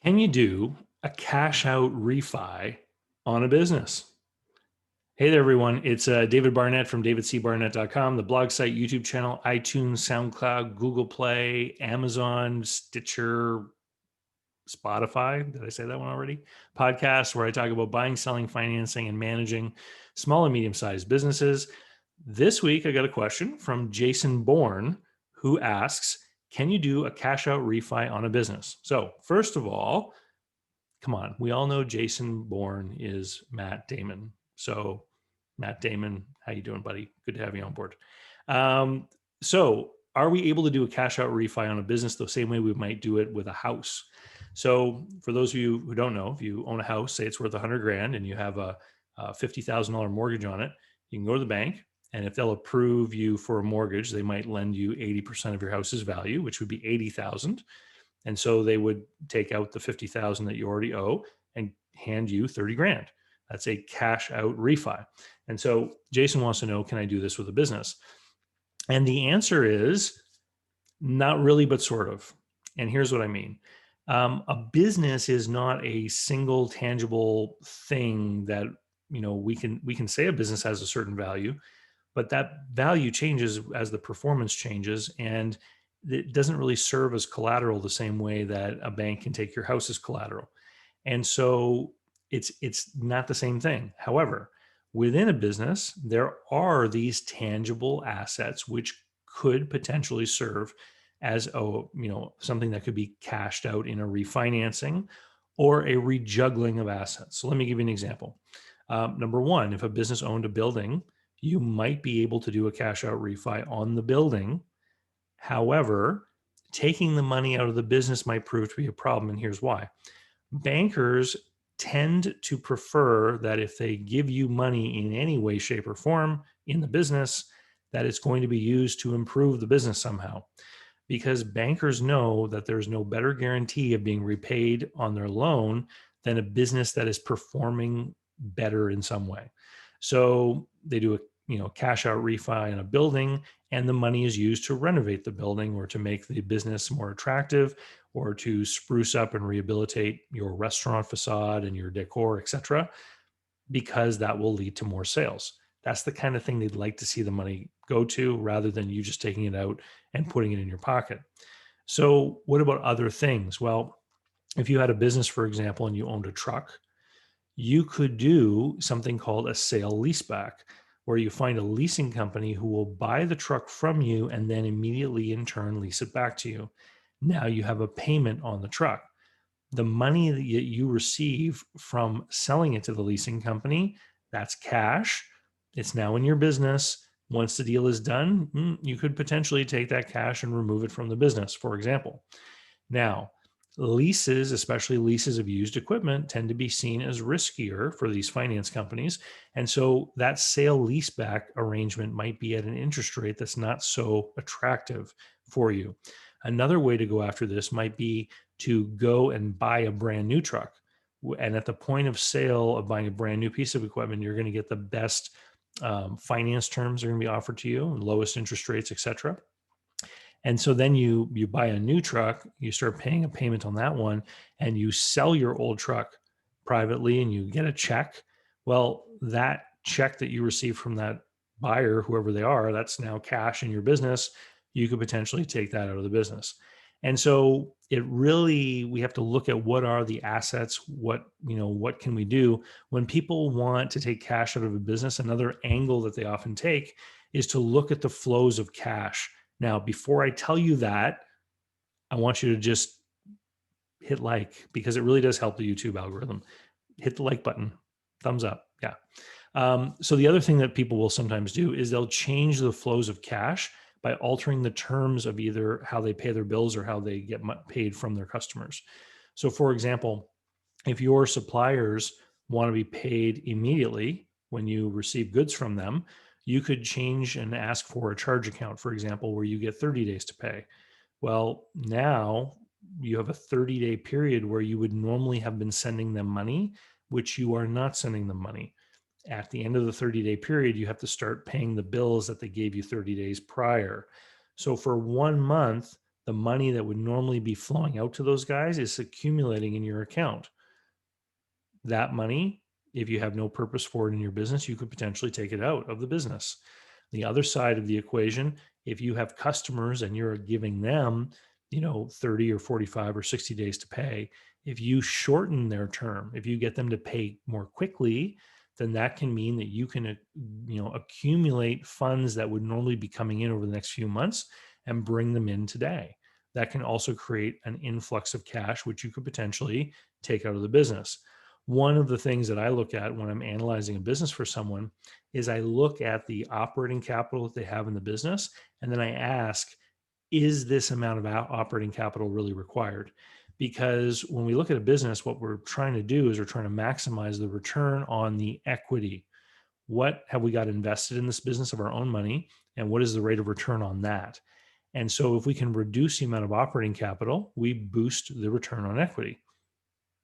Can you do a cash out refi on a business? Hey there, everyone. It's David Barnett from davidcbarnett.com, the blog site, YouTube channel, iTunes, SoundCloud, Google Play, Amazon, Stitcher, Spotify. Did I say that one already? Podcast where I talk about buying, selling, financing, and managing small and medium sized businesses. This week, I got a question from Jason Bourne who asks, can you do a cash out refi on a business? So, first of all, come on, we all know Jason Bourne is Matt Damon. So, Matt Damon, how you doing, buddy? Good to have you on board. So, are we able to do a cash out refi on a business the same way we might do it with a house? So, for those of you who don't know, if you own a house, say it's worth 100 grand, and you have a $50,000 mortgage on it, you can go to the bank, and if they'll approve you for a mortgage, they might lend you 80% of your house's value, which would be 80,000. And so they would take out the 50,000 that you already owe and hand you 30 grand. That's a cash out refi. And so Jason wants to know, can I do this with a business? And the answer is not really, but sort of. And here's what I mean. A business is not a single tangible thing that we can say a business has a certain value, but that value changes as the performance changes, and it doesn't really serve as collateral the same way that a bank can take your house as collateral. And so it's not the same thing. However, within a business, there are these tangible assets which could potentially serve as something that could be cashed out in a refinancing or a rejuggling of assets. So let me give you an example. Number one, if a business owned a building, you might be able to do a cash out refi on the building. However, taking the money out of the business might prove to be a problem. And here's why. Bankers tend to prefer that if they give you money in any way, shape, or form in the business, that it's going to be used to improve the business somehow. Because bankers know that there's no better guarantee of being repaid on their loan than a business that is performing better in some way. So they do a cash out refi in a building, and the money is used to renovate the building or to make the business more attractive or to spruce up and rehabilitate your restaurant facade and your decor, etc., because that will lead to more sales. That's the kind of thing they'd like to see the money go to rather than you just taking it out and putting it in your pocket. So, what about other things? Well, if you had a business, for example, and you owned a truck, you could do something called a sale leaseback, where you find a leasing company who will buy the truck from you and then immediately in turn lease it back to you. Now you have a payment on the truck. The money that you receive from selling it to the leasing company, that's cash. It's now in your business. Once the deal is done, you could potentially take that cash and remove it from the business, for example. Now, leases, especially leases of used equipment, tend to be seen as riskier for these finance companies. And so that sale leaseback arrangement might be at an interest rate that's not so attractive for you. Another way to go after this might be to go and buy a brand new truck. And at the point of sale of buying a brand new piece of equipment, you're going to get the best finance terms are going to be offered to you, lowest interest rates, etc. And so then you buy a new truck, you start paying a payment on that one, and you sell your old truck privately and you get a check. Well, that check that you receive from that buyer, whoever they are, that's now cash in your business. You could potentially take that out of the business. And so we have to look at what are the assets, what can we do when people want to take cash out of a business. Another angle that they often take is to look at the flows of cash. Now, before I tell you that, I want you to just hit like, because it really does help the YouTube algorithm. Hit the like button, thumbs up. Yeah. So the other thing that people will sometimes do is they'll change the flows of cash by altering the terms of either how they pay their bills or how they get paid from their customers. So for example, if your suppliers want to be paid immediately when you receive goods from them, you could change and ask for a charge account, for example, where you get 30 days to pay. Well, now you have a 30-day period where you would normally have been sending them money, which you are not sending them money. At the end of the 30-day period, you have to start paying the bills that they gave you 30 days prior. So for 1 month, the money that would normally be flowing out to those guys is accumulating in your account. That money, if you have no purpose for it in your business, you could potentially take it out of the business. The other side of the equation, if you have customers and you're giving them, 30 or 45 or 60 days to pay, if you shorten their term, if you get them to pay more quickly, then that can mean that you can, accumulate funds that would normally be coming in over the next few months and bring them in today. That can also create an influx of cash, which you could potentially take out of the business. One of the things that I look at when I'm analyzing a business for someone is I look at the operating capital that they have in the business, and then I ask, is this amount of operating capital really required? Because when we look at a business, what we're trying to do is we're trying to maximize the return on the equity. What have we got invested in this business of our own money, and what is the rate of return on that? And so if we can reduce the amount of operating capital, we boost the return on equity,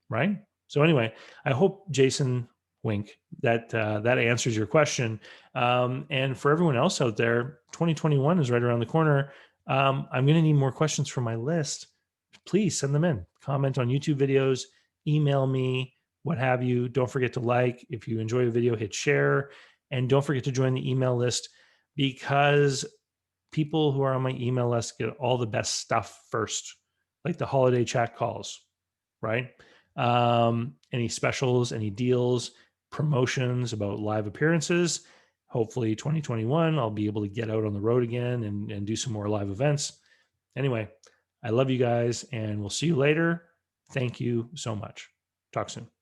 right? So anyway, I hope, Jason, wink, that answers your question. And for everyone else out there, 2021 is right around the corner. I'm going to need more questions from my list. Please send them in. Comment on YouTube videos, email me, what have you. Don't forget to like. If you enjoy a video, hit share. And don't forget to join the email list, because people who are on my email list get all the best stuff first, like the holiday chat calls, right? Any specials, any deals, promotions about live appearances. Hopefully 2021, I'll be able to get out on the road again and do some more live events. Anyway, I love you guys, and we'll see you later. Thank you so much. Talk soon.